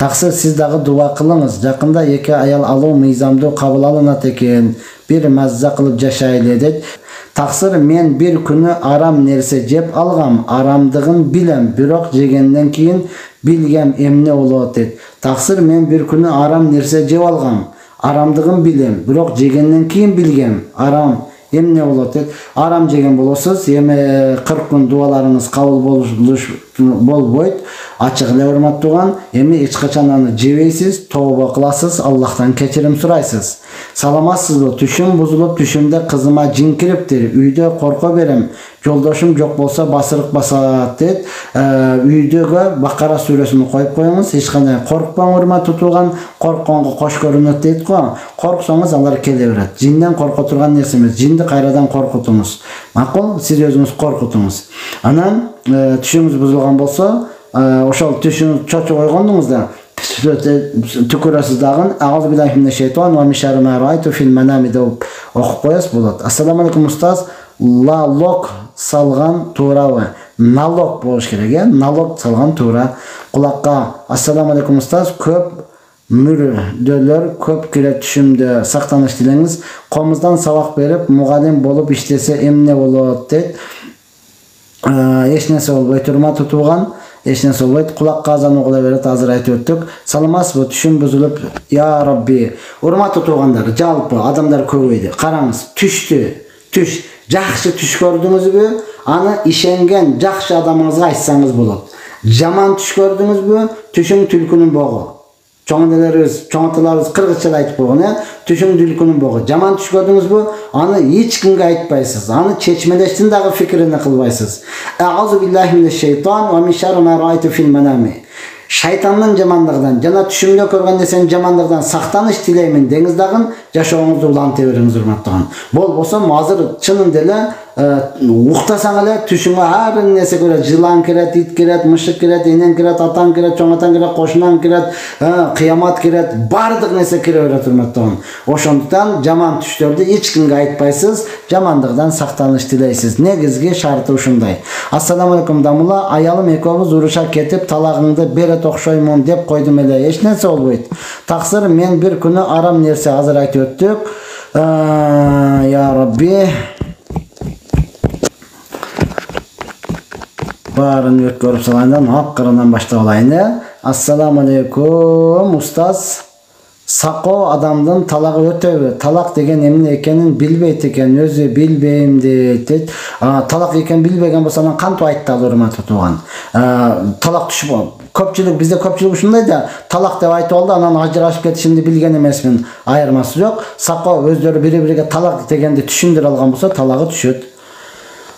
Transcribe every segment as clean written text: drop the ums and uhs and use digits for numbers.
Тақсыр сіз дағы дуа қылыңыз. Жақында 2 аял алу мыйзамды қабыл алынат екен. Bir мәзза қылып жашайлы дед. Тақсыр мен bir күні арам нерсе жеп алғам. Арамдығын білем, бирок жегенден кейін білгем эмне болот дед. Тақсыр мен bir күні арам нерсе жеп алғам. Арамдығын білем, бирок жегенден кейін білгем арам эмне болот дед. Арам жеген болосуз, эми 40 күн дуаларыңыз кабыл болбойт. Ачык эле урматтууган, эми эч качан аны жебейсиз, тооба кыласыз, Аллахтан кечирим сурайсыз. Саламатсызбы? Түшүм бузулуп, түшүмдө кызыма жин кириптир. Үйдө корко берем. Жолдошум жок болсо басырык басат дед. Үйдөгө Бакара сүрөсүн коюп коюңуз. Эч кандай коркпоң, урматтуу тууган. Коркконго кош көрүнөт дейт го. Корксоңуз алар келе берет. Жинден корко турган нерсе эмес. Жинди кайрадан коркутуңуз. Макул, сиз өзүңүз коркутуңуз. Анан түшүңүз бузулган болсо, ошол түшүңүз чочо койгондуңузда түкүрөсүз дагы Аузу биллахи минеш шейтан ва мин шарри ма раайту фил манами деп окуп коесуз болот. Ассаламу алейкум устаз. Налог салган туурабы? Налог болуш керек, налог салган туура. Кулакка ассаламу алейкум устаз. Көп мүрдөөлөр көп кирет түшүмдө. Сактаныч тилеңиз. Комуздан сабак берип, мугалим болуп иштесе эмне болот дейт. Эч нерсе болбойт, урматтуу тууган. Эч нерсе болбойт. Кулакка азан угула берет, азыр айтып өттүк. Саламатсызбы? Түшүм бузулуп, я Рабби. Урматтуу туугандар, жалпы адамдар көбөйдү. Караңыз, түш жакшы түш көрдүңүзбү? Аны ишенген жакшы адамыңызга айтсаңыз болот. Жаман түш көрдүңүзбү? Түшүң түлкүнүн богу. Чоңаталарыбыз кыргызча айтып койгон, түшүң түлкүнүн богу. Жаман түш көрдүңүзбү? Аны эч кимге айтпайсыз. Аны чечмелештин дагы фикрине кылбайсыз. Аузу биллахи минеш шейтан ва мин шарри ма раайту фил манами. Шайтандын жамандыгынан жана түшүмдө көргөн нерсенин жамандыгынан сактаныч тилеймин деңиз дагы жашооңузду уланта бериңиз, урматтаган. Болбосо азыр чынын деле уктасаң эле түшүңө ар бир нерсе кирет, жылан кирет, ит кирет, мышык кирет, энең кирет, атаң кирет, чоң атаң кирет, кошунаң кирет, кыямат кирет, бардык нерсе кире берет, урматтаган. Ошондуктан жаман түштөрдү эч кимге айтпайсыз, жамандыгдан сактаныч тилейсиз. Негизги шарты ушундай. Ассаламу алейкум дамыла, аялым экөөбүз уруша кетип, талагыңды берет окшоймун деп койдум эле. Эч нерсе болбойт. Тақсыр мен bir күнү арам нерсе азыр айтып өттүк. Я Рабби. Барын өткөрүп салайындан, акырынан баштап алайын. Ассаламу алейкум устаз. Сакоо адамдын талагы өтөбү? Талак деген эмне экенин билбейт экен, өзү билбейм дейт. Талак экенин билбеген болсо анан кантип айтты ал, урматтуу тууган? Талак түшүп көпчүлүк, бизде көпчүлүк ушундай да, талак деп айтып алды, анан ажырашып кетишимди билген эмесмин. Айырмасы жок. Сакоо өздөрү бири-бириге талак дегенди түшүндүрө алган болсо, талагы түшөт.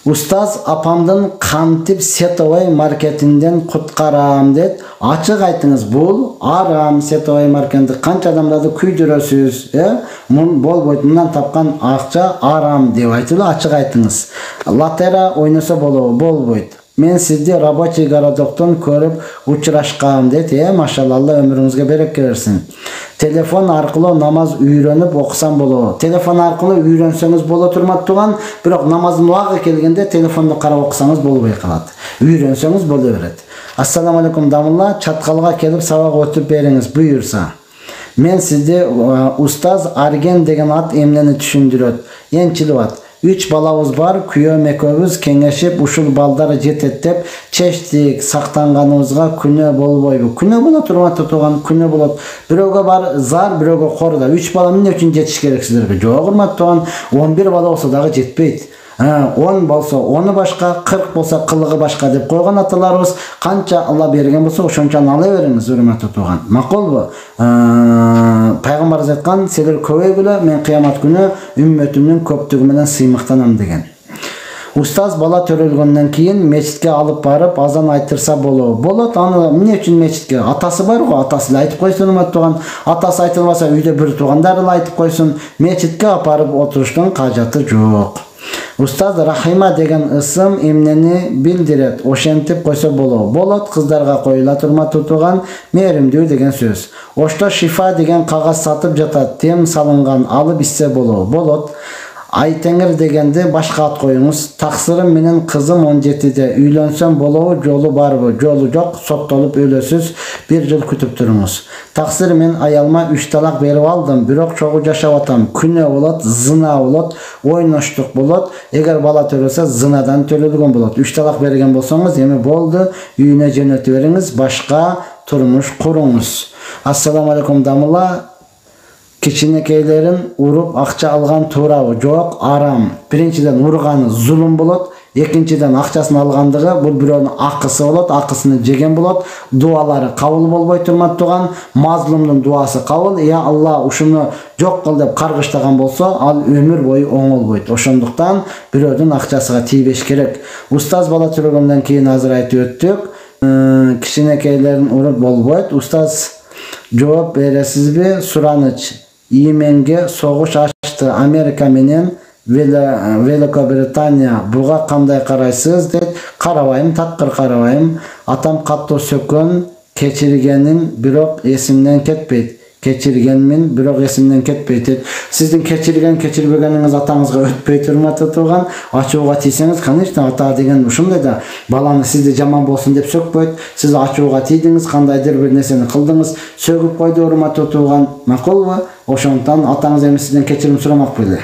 Устаз, апамдын кантип сетовой маркетинден куткарам дейт. Ачык айтыңыз, бул арам. Сетовой маркетинди канча адамдарды күйдүрөсүз, болбойт, мындан тапкан акча арам деп айтып ачык айтыңыз. Лотера ойносо болбойт. Мен сизди рабочий городоктон көрүп учурашкам дейт. Машалла, Алла өмүрүңүзгө берекет берсин. Телефон аркылуу намаз үйрөнүп окусам болобу? Телефон аркылуу үйрөнсөңүз болот, урматтууган, бирок намаздын убагы келгенде телефонду карап окусаңыз болбой калат. Үйрөнсөңүз боло берет. Ассаламу алейкум дамылла, чаткалга келип сабак өтүп бериңиз буюрса. Мен сизди устаз Арген деген ат эмнени түшүндүрөт? Энчилип ат. 3 балабыз бар, күйөөм экөөбүз кеңешип, ушул балдары жетет деп чечтик. Сактанганыбызга күнөө болбойбу? Күнөө болот, урматтуу тууган, күнөө болот. Бирөөгө бар зар, бирөөгө корда. 3 бала эмне үчүн жетиш керек силерге? Жок, урматтуу тууган, 11 бала болсо дагы жетпейт. 10 болсо 10 башка, 40 болсо кылыгы башка деп койгон аталарыбыз. Канча Алла берген болсо ошончаны ала бериңиз, урматтуу тууган. Макулбу? Пайгамбарыбыз айткан, силер көбөйгүлө, мен кыямат күнү үммөтүмдүн көптүгү менен сыймыктанам деген. Устаз, бала төрөлгөндөн кийин мечитке алып барып азан айтырса болобу? Болот. Аны эмне үчүн мечитке? Атасы бар го, атасы эле айтып койсун, урматтуу тууган. Атасы айтылбаса, үйдө бир туугандар эле айтып койсун. Мечитке апарып отуруштун кажаты жок. Устаз, Рахима деген ысым эмнени билдирет? Ошентип койсо болобу? Болот, кыздарга коюлат, урматтуу тууган. Мээримдүү деген сөз. Ошто шифа деген кагаз сатып жатат, тем салынган, алып иссе болобу? Болот. Айтеңир дегенде башка ат коюңуз. Таксырым менен кызым 17-де. Үйлөнсөм болобу, жолу барбы? Жолу жок, соттолуп өлөсүз. 1 жыл күтүп туруңуз. Таксыр мен аялма 3 талак берип алдым, бирок чогуу жашап атам. Күнөө болот, зына болот, ойноштук болот. Эгер бала төрөлсө, зынадан төрөлгөн болот. 3 талак берген болсоңуз, эми болду, үйүнө жөнөтүп бериңиз, башка турмуш куруңуз. Ассаламу алейкум дамыла. Кичинекейлерин уруп акча алган туурабы? Жок, арам. Биринчиден урганы зулум болот. Экинчиден акчасын алгандыгы бул бирөөнүн акысы болот, акысыны жеген болот. Дуалары кабыл болбой турмат туган, мазлумдун дуасы кабыл. Я Алла ушуну жок кыл деп каргыштаган болсо, ал өмүр бою оңолбойт. Ошондуктан бирөөнүн акчасыга тийбеш керек. Устаз бала төрөгөндөн кийин азыр айтып өттүк. Кичинекейлерин уруп болбойт. Устаз жооп бересизби? Сураныч. Йеменге согуш ачты Америка менен Великобритания. Буга кандай карайсыз? Дейт. Карабайм, такыр карабайм. Атам каттуу сөккөн, кечиргеним бирок эсимден кетпейт. Кечиргенмин, бирок эсимден кетпейт. Сиздин кечирбегениңиз атаңызга өтпөйт, урматтуу тууган. Ачууга тийсеңиз, конечно, ата деген ушундай да баланы сизди жаман болсун деп сөкпөйт. Сиз ачууга тийдиңиз, кандайдыр бир нерсени кылдыңыз, сөгүп койду, урматтуу тууган. Макулбу? Ошондон атаңыз эми сизден кечирим сурамак беле.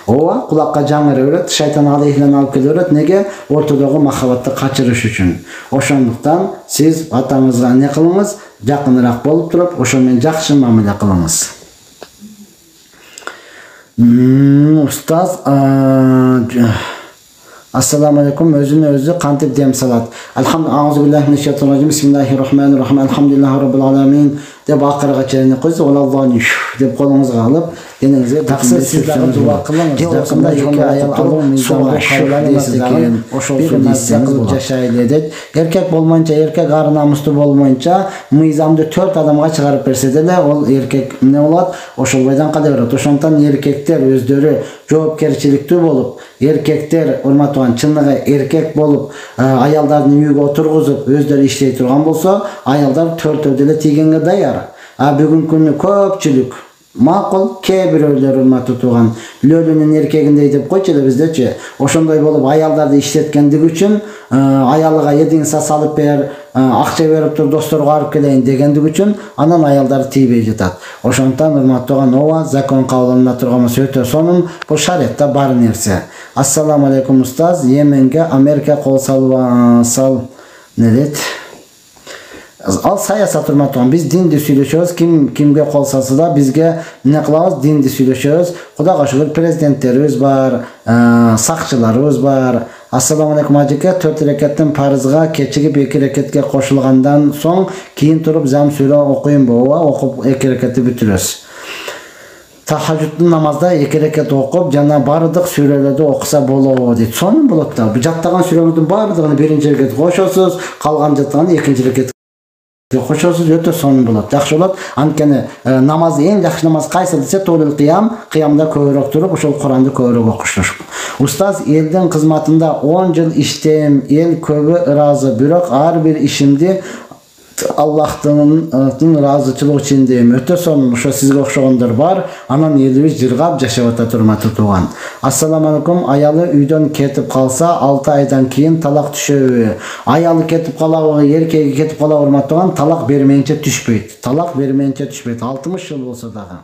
Ооба, кулакка жаңыр өрөт, шайтан алейхилен алып келе өрөт. Неге? Ортодогу махабатты качырыш үчүн. Ошондуктан сиз атаңызга не кылыңыз? Жакыныраак болуп туруп, ошо менен жакшы мамиле кылыңыз. Устаз, ассаламу алейкум, өзүнө өзү кантип дем салат? Бисмиллахир-рахманир-рахим. Алхамдулиллахи раббил аламин деп акырга чейин койсо, Аллаху деп колуңузга алып, денеңизге таксыр сиздерге дуа кылыңыз. Жакында эки аял алуу мыйзамга кабылданат экен. Ошол сөзү жашайлы дейт. Эркек болмойнча, эркек ар намустуу болмойнча, мыйзамды 4 адамга чыгарып берсе деле, ол эркек эмне болот? Ошол бойдон кала берет. Ошондон эркектер өздөрү жоопкерчиликтүү болуп, эркектер урматтуу чыныгы эркек болуп, аялдардын үйгө отургузуп, өздөрү иштей турган болсо, аялдар 4 деле тийгенге даяр. Бүгүнкү күнү көпчүлүк макул, кээ бирөөлөр урматтуу тууган лөлүнүн эркегиндей деп койчу эле биздечи. Ошондой болуп аялдарды иштеткендиги үчүн, аялыга едиңса салып бер, акча берип тур, досторго алып келейин дегендиги үчүн, анан аялдар тийбей жатат. Ошондон урматтуу тууган, ооба, закон кабылдана турган болсо өтө сонун, бул шариатта бар нерсе. Ассаламу алейкум устаз, Йеменге Америка кол сал не дейт? Ал саясат урматтуу. Биз динди сүйлөшөбүз, кимге кол салса да бизге эмне кылабыз? Динди сүйлөшөбүз. Кудайга шүгүр, президенттерибиз бар, сакчыларыбыз бар. Ассаламу алейкум ажеке, 4 рекаттын парызга кечигип 2 рекатке кошулгандан соң кийин туруп зам сүрө окуймбу? Ооба, окуп 2 рекатты бүтүрөбүз. Тахажжудтун намазда 2 рекат окуп, жана бардык сүрөлөрдү окуса болобу дейт. Сонун болот да. Жаттаган сүрөлөрдүн бардыгын 1-чи рекат кошосуз, калган жаттаган 2-чи рекат кошосуз, өтө сонун болот. Жакшы болот. Анткени намаз эң жакшы намаз кайсы десе, толул кыямда көбүрөөк туруп, ошол Куранды көбүрөөк окуш. Устаз, элдин кызматында 10 жыл иштейм, эл көбү ыраазы, бирок ар бир ишимди Аллахтын ыраазычылыгы үчүн дейм. Өтө сонун, ошо сизге окшогондор бар, анан элибиз жыргап жашап атат, урматтуу тууган. Ассаламу алейкум, аялы үйдөн кетип калса, 6 айдан кийин талак түшөбү? Аялы кетип калабы, эркеги кетип калабы, урматтуу тууган, талак бермейинче түшпөйт. Талак бермейинче түшпөйт. 60 жыл болсо дагы.